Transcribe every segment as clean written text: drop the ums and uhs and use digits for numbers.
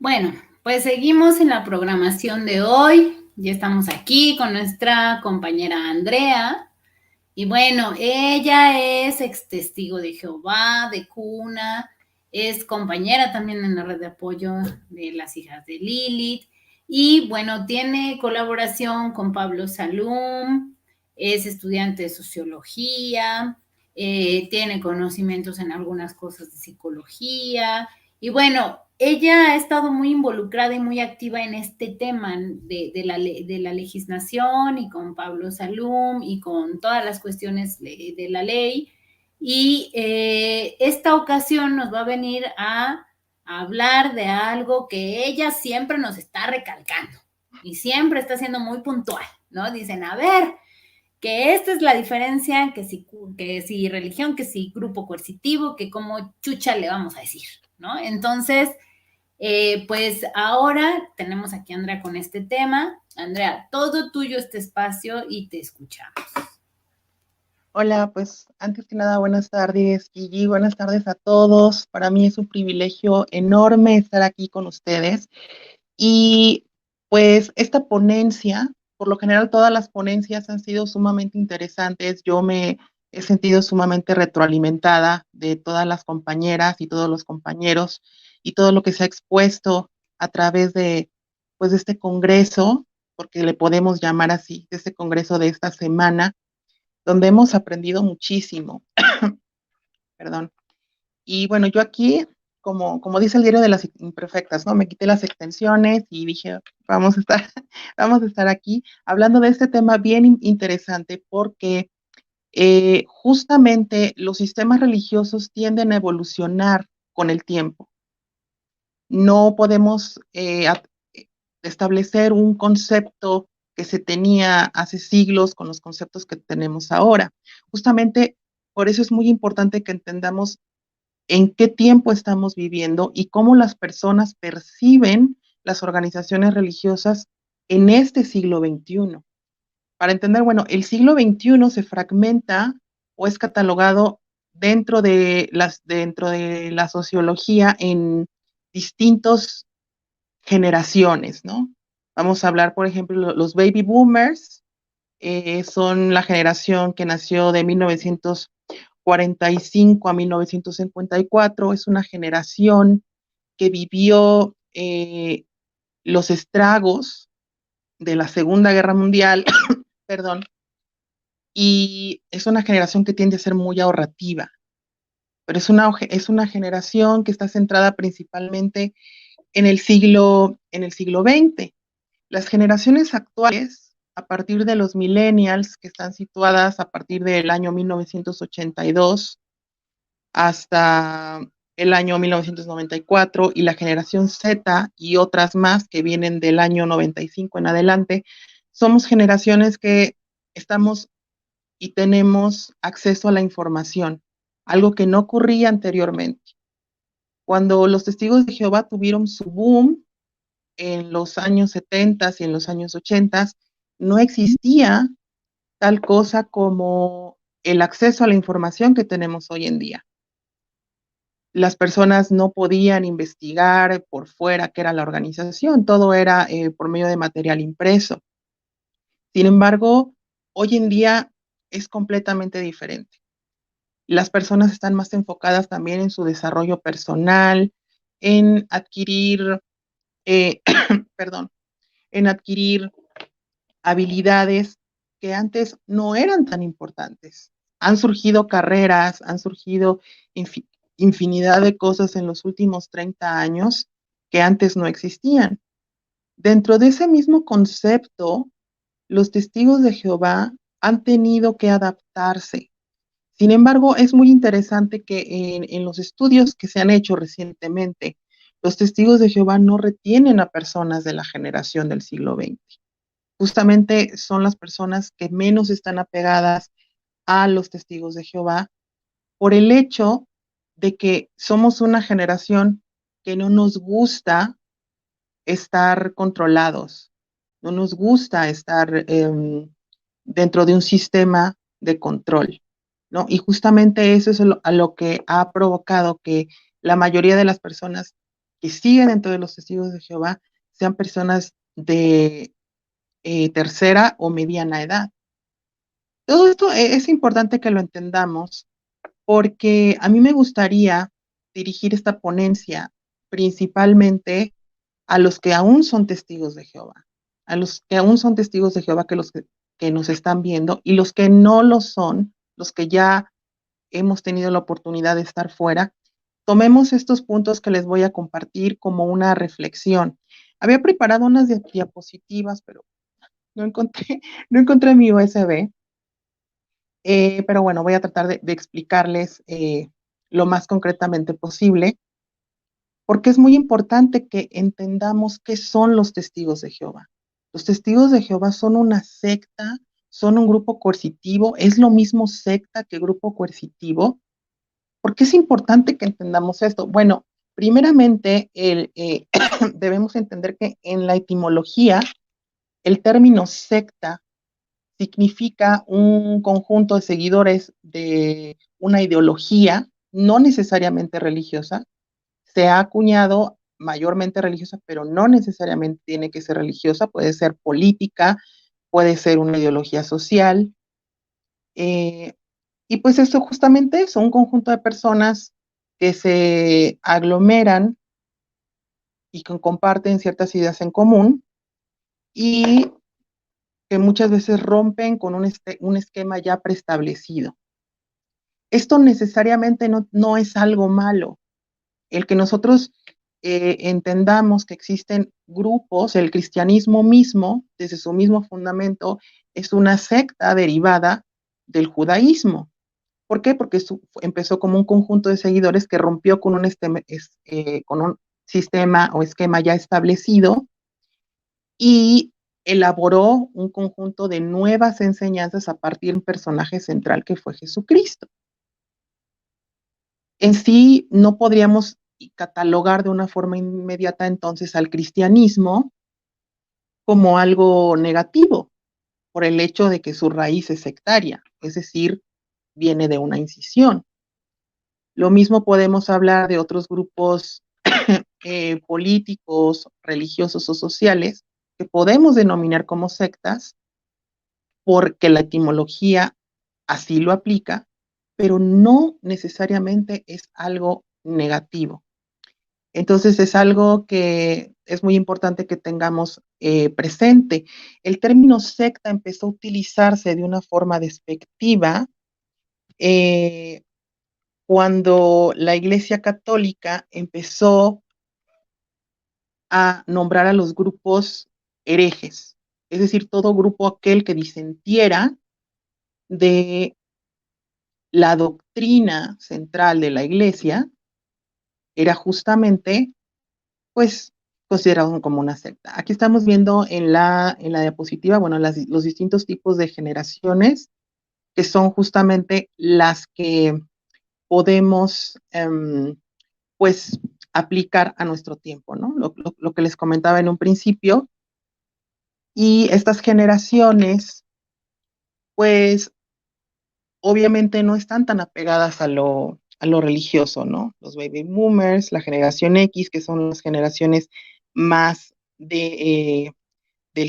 Bueno, pues seguimos en la programación de hoy. Ya estamos aquí con nuestra compañera Andrea. Y bueno, ella es ex testigo de Jehová, de cuna, es compañera también en la red de apoyo de las hijas de Lilith. Y bueno, tiene colaboración con Pablo Salum, es estudiante de sociología, tiene conocimientos en algunas cosas de psicología. Y bueno, ella ha estado muy involucrada y muy activa en este tema de la legislación y con Pablo Salum y con todas las cuestiones de la ley. Y esta ocasión nos va a venir a hablar de algo que ella siempre nos está recalcando y siempre está siendo muy puntual, ¿no? Dicen, a ver, que esta es la diferencia, que si religión, que si grupo coercitivo, que como chucha le vamos a decir, ¿no? Entonces, pues ahora tenemos aquí a Andrea con este tema. Andrea, todo tuyo este espacio y te escuchamos. Hola, pues antes que nada, buenas tardes, Gigi, buenas tardes a todos. Para mí es un privilegio enorme estar aquí con ustedes. Y pues esta ponencia, por lo general todas las ponencias han sido sumamente interesantes. Yo me he sentido sumamente retroalimentada de todas las compañeras y todos los compañeros y todo lo que se ha expuesto a través de, pues, de este congreso, porque le podemos llamar así, de este congreso de esta semana donde hemos aprendido muchísimo. Perdón. Y bueno, yo aquí, como dice el diario de las imperfectas, ¿no? Me quité las extensiones y dije, vamos a estar, vamos a estar aquí hablando de este tema bien interesante porque justamente los sistemas religiosos tienden a evolucionar con el tiempo. No podemos establecer un concepto que se tenía hace siglos con los conceptos que tenemos ahora. Justamente por eso es muy importante que entendamos en qué tiempo estamos viviendo y cómo las personas perciben las organizaciones religiosas en este siglo XXI. Para entender, bueno, el siglo XXI se fragmenta o es catalogado dentro de la sociología en distintos generaciones, ¿no? Vamos a hablar, por ejemplo, los baby boomers, son la generación que nació de 1945 a 1954, es una generación que vivió los estragos de la Segunda Guerra Mundial, perdón, y es una generación que tiende a ser muy ahorrativa, pero es una generación que está centrada principalmente en el siglo XX. Las generaciones actuales, a partir de los millennials, que están situadas a partir del año 1982 hasta el año 1994, y la generación Z y otras más que vienen del año 95 en adelante, somos generaciones que estamos y tenemos acceso a la información, algo que no ocurría anteriormente. Cuando los testigos de Jehová tuvieron su boom, en los años 70 y en los años 80, no existía tal cosa como el acceso a la información que tenemos hoy en día. Las personas no podían investigar por fuera qué era la organización, todo era por medio de material impreso. Sin embargo, hoy en día es completamente diferente. Las personas están más enfocadas también en su desarrollo personal, en adquirir, eh, perdón, en adquirir habilidades que antes no eran tan importantes. Han surgido carreras, han surgido infinidad de cosas en los últimos 30 años que antes no existían. Dentro de ese mismo concepto, los testigos de Jehová han tenido que adaptarse. Sin embargo, es muy interesante que en los estudios que se han hecho recientemente, los testigos de Jehová no retienen a personas de la generación del siglo XX. Justamente son las personas que menos están apegadas a los testigos de Jehová por el hecho de que somos una generación que no nos gusta estar controlados, no nos gusta estar dentro de un sistema de control, ¿no? Y justamente eso es a lo que ha provocado que la mayoría de las personas que siguen dentro de los testigos de Jehová sean personas de tercera o mediana edad. Todo esto es importante que lo entendamos porque a mí me gustaría dirigir esta ponencia principalmente a los que aún son testigos de Jehová, a los que aún son testigos de Jehová, que nos están viendo, y los que no lo son, los que ya hemos tenido la oportunidad de estar fuera. Tomemos estos puntos que les voy a compartir como una reflexión. Había preparado unas diapositivas, pero no encontré, no encontré mi USB. Pero bueno, voy a tratar de explicarles lo más concretamente posible, porque es muy importante que entendamos qué son los testigos de Jehová. Los testigos de Jehová son una secta, son un grupo coercitivo, es lo mismo secta que grupo coercitivo. ¿Por qué es importante que entendamos esto? Bueno, primeramente debemos entender que en la etimología el término secta significa un conjunto de seguidores de una ideología, no necesariamente religiosa. Se ha acuñado mayormente religiosa, pero no necesariamente tiene que ser religiosa, puede ser política, puede ser una ideología social. Eh, y pues esto justamente es un conjunto de personas que se aglomeran y que comparten ciertas ideas en común y que muchas veces rompen con un esquema ya preestablecido. Esto necesariamente no es algo malo. El que nosotros entendamos que existen grupos, el cristianismo mismo, desde su mismo fundamento, es una secta derivada del judaísmo. ¿Por qué? Porque empezó como un conjunto de seguidores que rompió con un sistema o esquema ya establecido y elaboró un conjunto de nuevas enseñanzas a partir de un personaje central que fue Jesucristo. En sí, no podríamos catalogar de una forma inmediata entonces al cristianismo como algo negativo por el hecho de que su raíz es sectaria, es decir, viene de una incisión. Lo mismo podemos hablar de otros grupos políticos, religiosos o sociales que podemos denominar como sectas porque la etimología así lo aplica, pero no necesariamente es algo negativo. Entonces es algo que es muy importante que tengamos presente. El término secta empezó a utilizarse de una forma despectiva eh, cuando la Iglesia Católica empezó a nombrar a los grupos herejes, es decir, todo grupo aquel que disentiera de la doctrina central de la Iglesia era justamente, pues, considerado como una secta. Aquí estamos viendo en la diapositiva, bueno, los distintos tipos de generaciones que son justamente las que podemos, pues, aplicar a nuestro tiempo, ¿no? Lo que les comentaba en un principio. Y estas generaciones, pues, obviamente no están tan apegadas a lo religioso, ¿no? Los baby boomers, la generación X, que son las generaciones más del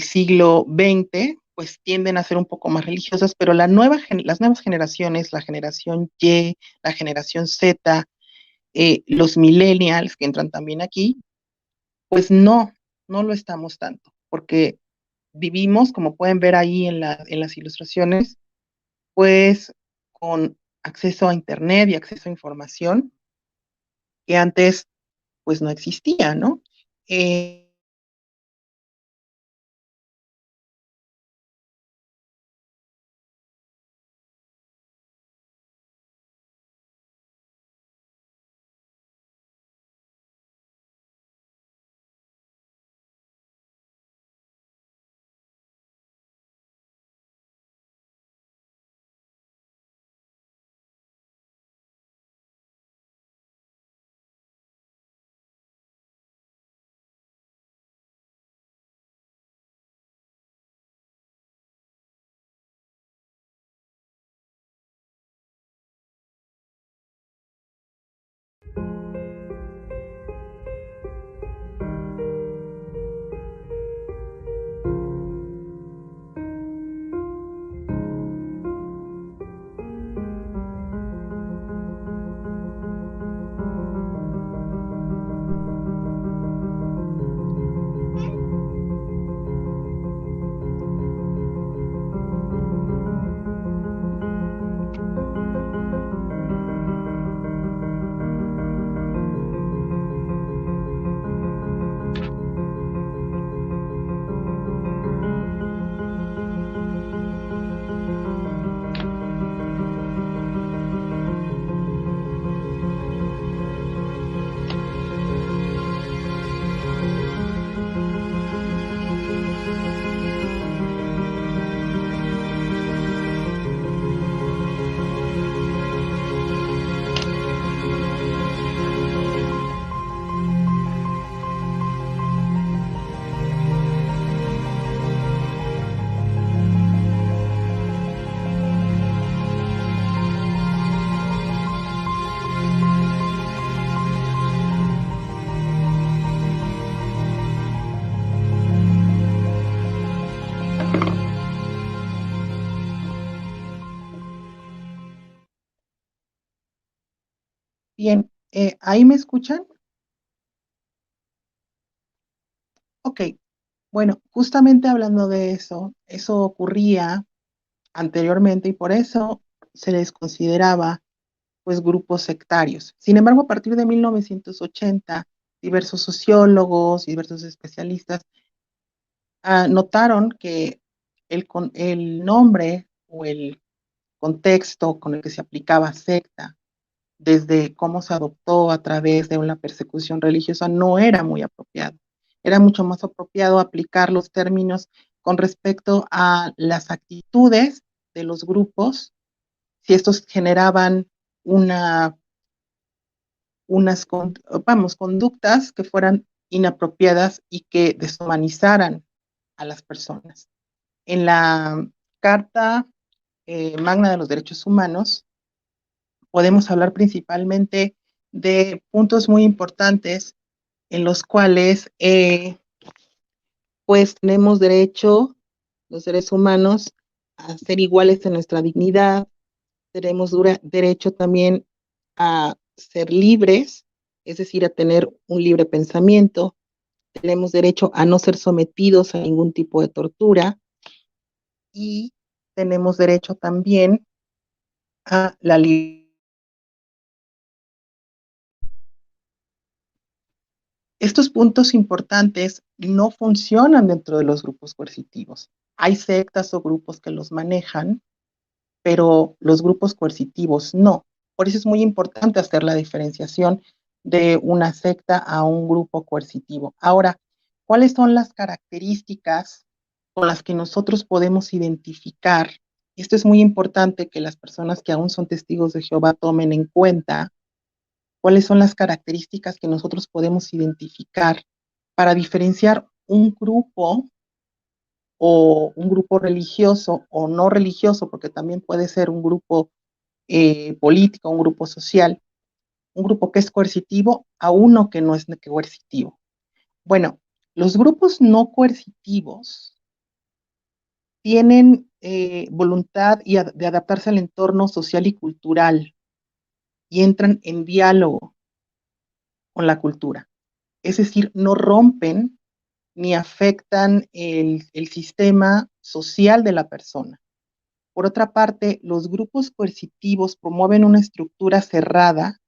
siglo XX, pues tienden a ser un poco más religiosas, pero las nuevas generaciones, la generación Y, la generación Z, los millennials que entran también aquí, pues no lo estamos tanto, porque vivimos, como pueden ver ahí en las ilustraciones, pues con acceso a Internet y acceso a información que antes pues no existía, ¿no? Eh, Bien, ¿ahí me escuchan? Ok, bueno, justamente hablando de eso ocurría anteriormente y por eso se les consideraba pues grupos sectarios. Sin embargo, a partir de 1980, diversos sociólogos, diversos especialistas notaron que el nombre o el contexto con el que se aplicaba secta, desde cómo se adoptó a través de una persecución religiosa, no era muy apropiado. Era mucho más apropiado aplicar los términos con respecto a las actitudes de los grupos, si estos generaban una, unas, vamos, conductas que fueran inapropiadas y que deshumanizaran a las personas. En la Carta Magna de los Derechos Humanos, podemos hablar principalmente de puntos muy importantes en los cuales pues tenemos derecho, los seres humanos, a ser iguales en nuestra dignidad, tenemos derecho también a ser libres, es decir, a tener un libre pensamiento, tenemos derecho a no ser sometidos a ningún tipo de tortura y tenemos derecho también a la libertad. Estos puntos importantes no funcionan dentro de los grupos coercitivos. Hay sectas o grupos que los manejan, pero los grupos coercitivos no. Por eso es muy importante hacer la diferenciación de una secta a un grupo coercitivo. Ahora, ¿cuáles son las características con las que nosotros podemos identificar? Esto es muy importante que las personas que aún son testigos de Jehová tomen en cuenta cuáles son las características que nosotros podemos identificar para diferenciar un grupo o un grupo religioso o no religioso, porque también puede ser un grupo político, un grupo social, un grupo que es coercitivo a uno que no es coercitivo. Bueno, los grupos no coercitivos tienen voluntad de adaptarse al entorno social y cultural y entran en diálogo con la cultura. Es decir, no rompen ni afectan el sistema social de la persona. Por otra parte, los grupos coercitivos promueven una estructura cerrada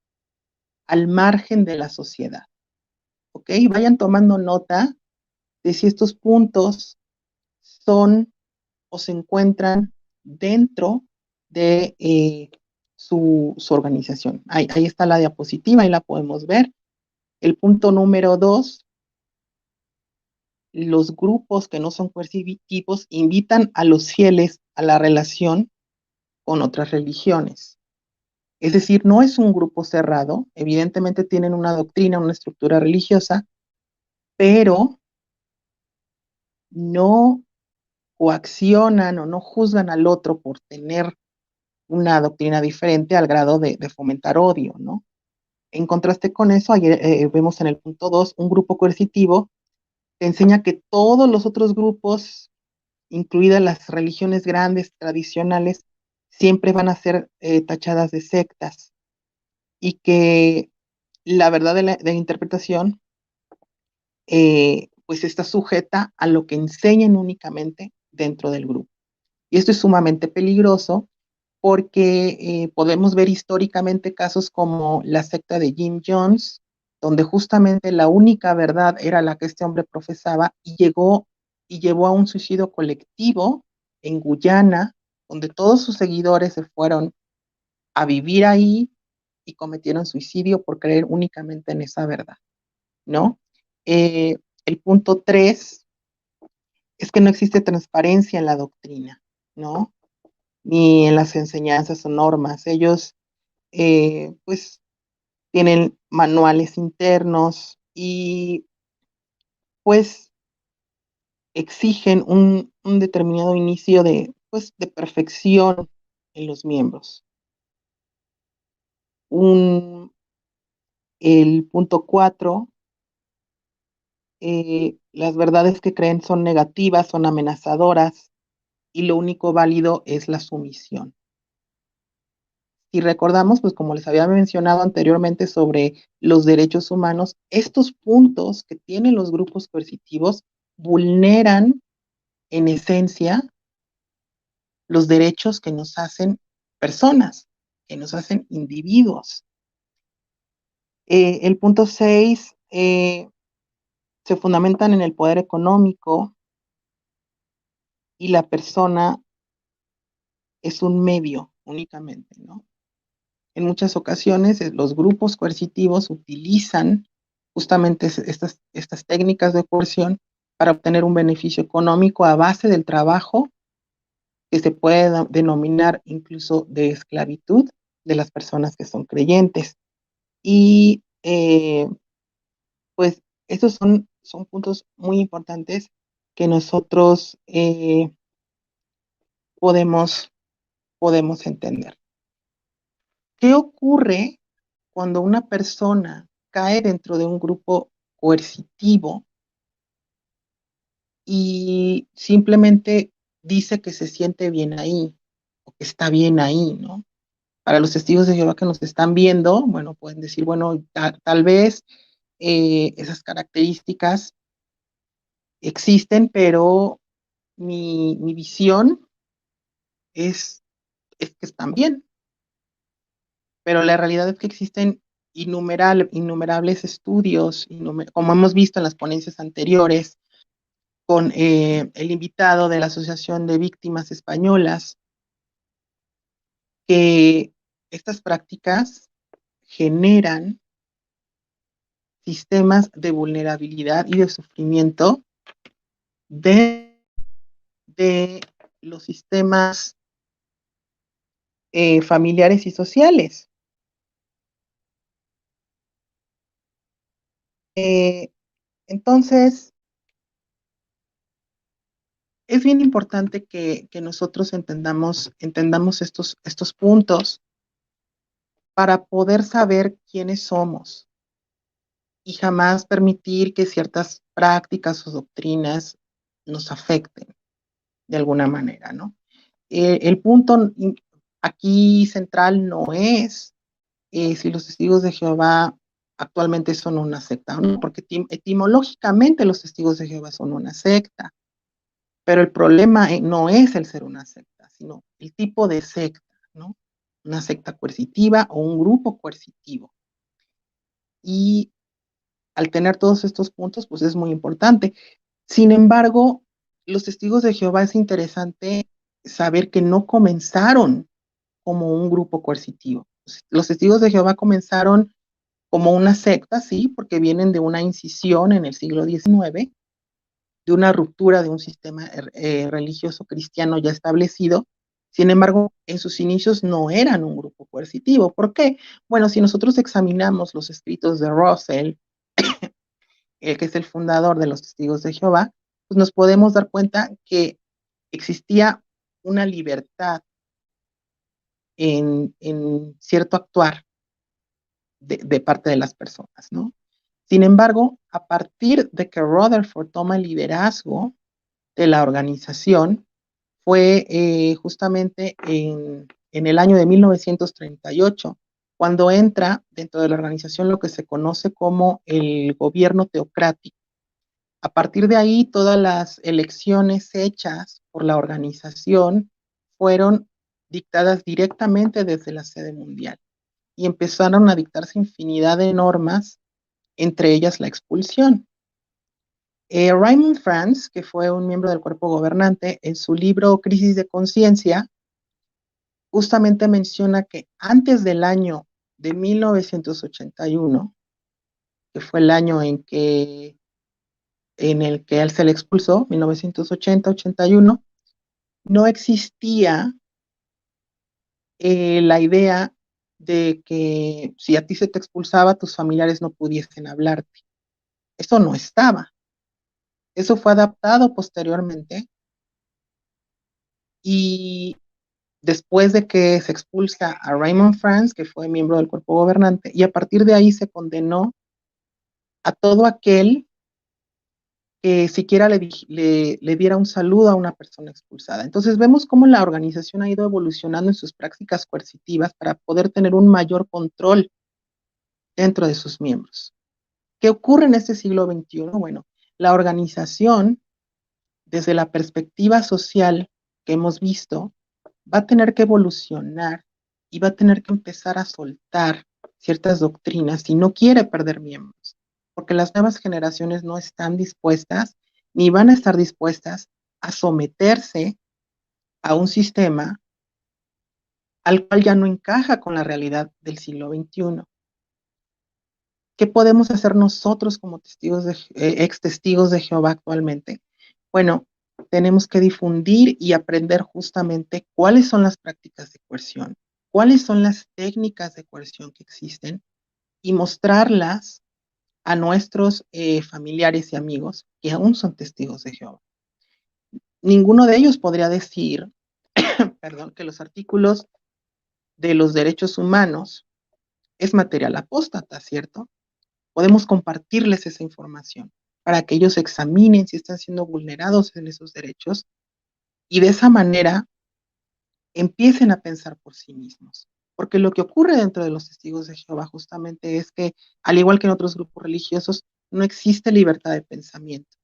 al margen de la sociedad. ¿Ok? Vayan tomando nota de si estos puntos son o se encuentran dentro de su organización. Ahí está la diapositiva, ahí la podemos ver. El punto número 2, los grupos que no son coercitivos invitan a los fieles a la relación con otras religiones. Es decir, no es un grupo cerrado, evidentemente tienen una doctrina, una estructura religiosa, pero no coaccionan o no juzgan al otro por tener una doctrina diferente al grado de fomentar odio, ¿no? En contraste con eso, ayer vemos en el punto 2, un grupo coercitivo te enseña que todos los otros grupos, incluidas las religiones grandes, tradicionales, siempre van a ser tachadas de sectas y que la verdad de la interpretación pues está sujeta a lo que enseñan únicamente dentro del grupo. Y esto es sumamente peligroso porque podemos ver históricamente casos como la secta de Jim Jones, donde justamente la única verdad era la que este hombre profesaba y llegó y llevó a un suicidio colectivo en Guyana, donde todos sus seguidores se fueron a vivir ahí y cometieron suicidio por creer únicamente en esa verdad, ¿no? El punto 3 es que no existe transparencia en la doctrina, ¿no? Ni en las enseñanzas o normas. Ellos, pues, tienen manuales internos y, pues, exigen un determinado inicio pues, de perfección en los miembros. El punto 4, las verdades que creen son negativas, son amenazadoras y lo único válido es la sumisión. Si recordamos, pues como les había mencionado anteriormente sobre los derechos humanos, estos puntos que tienen los grupos coercitivos vulneran en esencia los derechos que nos hacen personas, que nos hacen individuos. El punto 6 se fundamentan en el poder económico y la persona es un medio únicamente, ¿no? En muchas ocasiones los grupos coercitivos utilizan justamente estas técnicas de coerción para obtener un beneficio económico a base del trabajo que se puede denominar incluso de esclavitud de las personas que son creyentes. Y pues estos son puntos muy importantes que nosotros podemos, podemos entender. ¿Qué ocurre cuando una persona cae dentro de un grupo coercitivo y simplemente dice que se siente bien ahí o que está bien ahí, ¿no? Para los testigos de Jehová que nos están viendo, bueno, pueden decir, bueno, tal vez esas características existen, pero mi visión es que están bien. Pero la realidad es que existen innumerables estudios, como hemos visto en las ponencias anteriores, con el invitado de la Asociación de Víctimas Españolas, que estas prácticas generan sistemas de vulnerabilidad y de sufrimiento de los sistemas familiares y sociales. Entonces, es bien importante que nosotros entendamos estos puntos para poder saber quiénes somos y jamás permitir que ciertas prácticas o doctrinas nos afecten de alguna manera, ¿no? El punto aquí central no es si los testigos de Jehová actualmente son una secta, ¿no? Porque etimológicamente los testigos de Jehová son una secta. Pero el problema no es el ser una secta, sino el tipo de secta, ¿no? Una secta coercitiva o un grupo coercitivo. Y al tener todos estos puntos, pues es muy importante. Sin embargo, los testigos de Jehová es interesante saber que no comenzaron como un grupo coercitivo. Los testigos de Jehová comenzaron como una secta, sí, porque vienen de una incisión en el siglo XIX, de una ruptura de un sistema religioso cristiano ya establecido. Sin embargo, en sus inicios no eran un grupo coercitivo. ¿Por qué? Bueno, si nosotros examinamos los escritos de Russell, el que es el fundador de los Testigos de Jehová, pues nos podemos dar cuenta que existía una libertad en cierto actuar de parte de las personas, ¿no? Sin embargo, a partir de que Rutherford toma el liderazgo de la organización, fue justamente en el año de 1938, cuando entra dentro de la organización lo que se conoce como el gobierno teocrático. A partir de ahí, todas las elecciones hechas por la organización fueron dictadas directamente desde la sede mundial y empezaron a dictarse infinidad de normas, entre ellas la expulsión. Raymond Franz, que fue un miembro del cuerpo gobernante, en su libro Crisis de Conciencia, justamente menciona que antes del año de 1981, que fue el año en el que él se le expulsó, 1980-81, no existía la idea de que si a ti se te expulsaba, tus familiares no pudiesen hablarte. Eso no estaba. Eso fue adaptado posteriormente y después de que se expulsa a Raymond Franz, que fue miembro del cuerpo gobernante, y a partir de ahí se condenó a todo aquel que siquiera le diera un saludo a una persona expulsada. Entonces vemos cómo la organización ha ido evolucionando en sus prácticas coercitivas para poder tener un mayor control dentro de sus miembros. ¿Qué ocurre en este siglo XXI? Bueno, la organización, desde la perspectiva social que hemos visto, va a tener que evolucionar y va a tener que empezar a soltar ciertas doctrinas si no quiere perder miembros, porque las nuevas generaciones no están dispuestas ni van a estar dispuestas a someterse a un sistema al cual ya no encaja con la realidad del siglo XXI. ¿Qué podemos hacer nosotros como ex testigos de Jehová actualmente? Bueno, tenemos que difundir y aprender justamente cuáles son las prácticas de coerción, cuáles son las técnicas de coerción que existen y mostrarlas a nuestros familiares y amigos que aún son testigos de Jehová. Ninguno de ellos podría decir, perdón, que los artículos de los derechos humanos es material apóstata, ¿cierto? Podemos compartirles esa información para que ellos examinen si están siendo vulnerados en esos derechos y de esa manera empiecen a pensar por sí mismos. Porque lo que ocurre dentro de los testigos de Jehová justamente es que, al igual que en otros grupos religiosos, no existe libertad de pensamiento.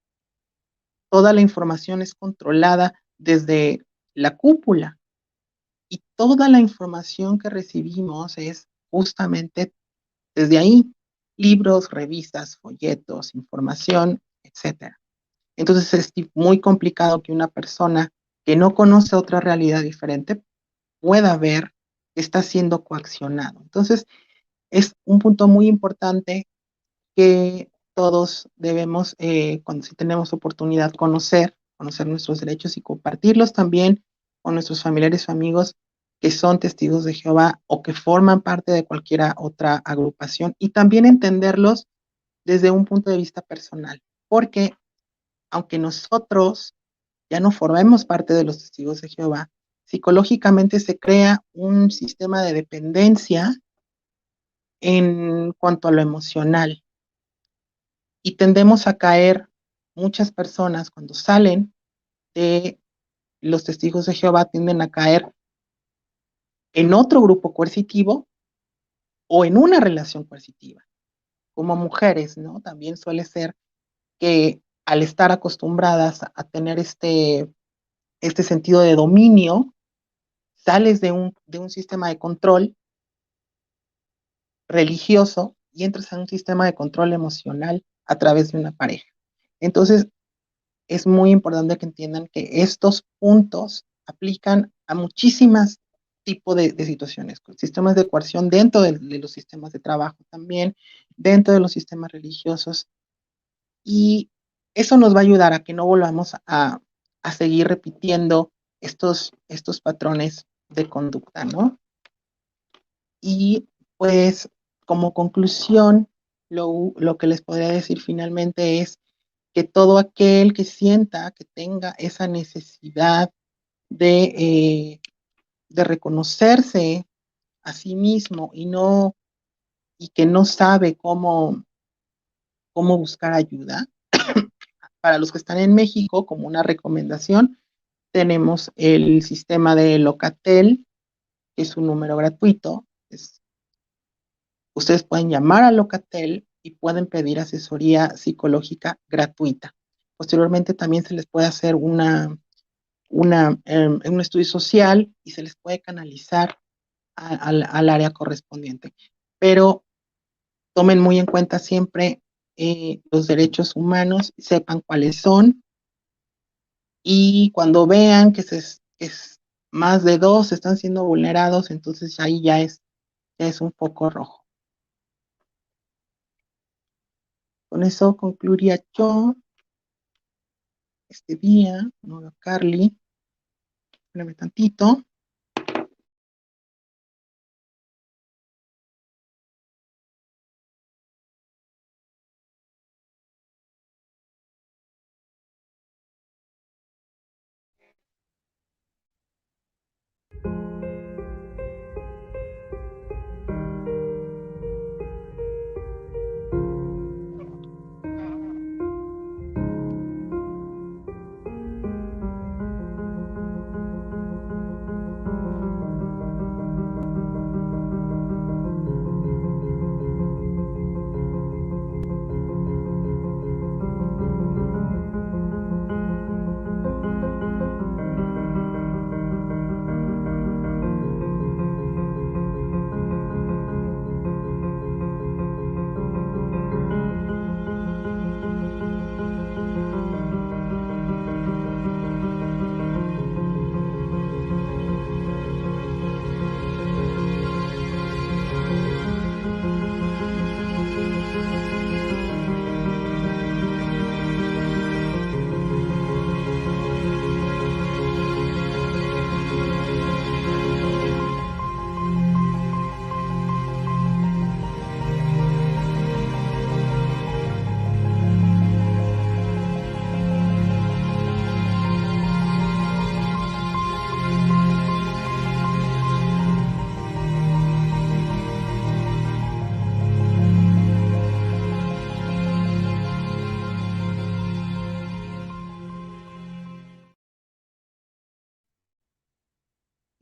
Toda la información es controlada desde la cúpula y toda la información que recibimos es justamente desde ahí, libros, revistas, folletos, información, etcétera. Entonces es muy complicado que una persona que no conoce otra realidad diferente pueda ver que está siendo coaccionado. Entonces es un punto muy importante que todos debemos, cuando si tenemos oportunidad, conocer nuestros derechos y compartirlos también con nuestros familiares o amigos que son testigos de Jehová o que forman parte de cualquier otra agrupación y también entenderlos desde un punto de vista personal, porque aunque nosotros ya no formemos parte de los testigos de Jehová, psicológicamente se crea un sistema de dependencia en cuanto a lo emocional y tendemos a caer, muchas personas cuando salen de los testigos de Jehová tienden a caer en otro grupo coercitivo o en una relación coercitiva. Como mujeres, ¿no? También suele ser que al estar acostumbradas a tener este sentido de dominio, sales de un sistema de control religioso y entras a un sistema de control emocional a través de una pareja. Entonces, es muy importante que entiendan que estos puntos aplican a muchísimas tipos de situaciones, con sistemas de coerción dentro de los sistemas de trabajo también, dentro de los sistemas religiosos, y eso nos va a ayudar a que no volvamos a seguir repitiendo estos patrones de conducta, ¿no? Y pues como conclusión, lo que les podría decir finalmente es que todo aquel que sienta que tenga esa necesidad de reconocerse a sí mismo y que no sabe cómo buscar ayuda, para los que están en México, como una recomendación, tenemos el sistema de Locatel, que es un número gratuito. Ustedes pueden llamar a Locatel y pueden pedir asesoría psicológica gratuita. Posteriormente también se les puede hacer un estudio social y se les puede canalizar al área correspondiente. Pero tomen muy en cuenta siempre los derechos humanos, sepan cuáles son y cuando vean que es más de dos están siendo vulnerados, entonces ahí ya es un foco rojo. Con eso concluiría yo este día. No veo a Carly. Espérame tantito.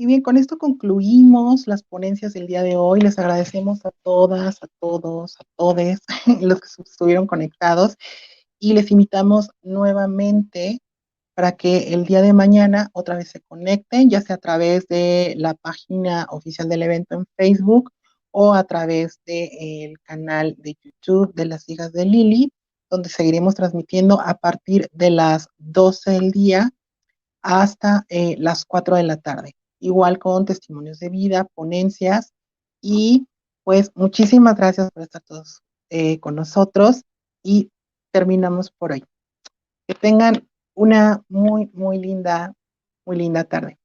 Y bien, con esto concluimos las ponencias del día de hoy. Les agradecemos a todas, a todos, a todes los que estuvieron conectados y les invitamos nuevamente para que el día de mañana otra vez se conecten, ya sea a través de la página oficial del evento en Facebook o a través del canal de YouTube de las hijas de Lili, donde seguiremos transmitiendo a partir de las 12 del día hasta las 4 de la tarde. Igual con testimonios de vida, ponencias y pues muchísimas gracias por estar todos con nosotros y terminamos por hoy. Que tengan una muy linda tarde.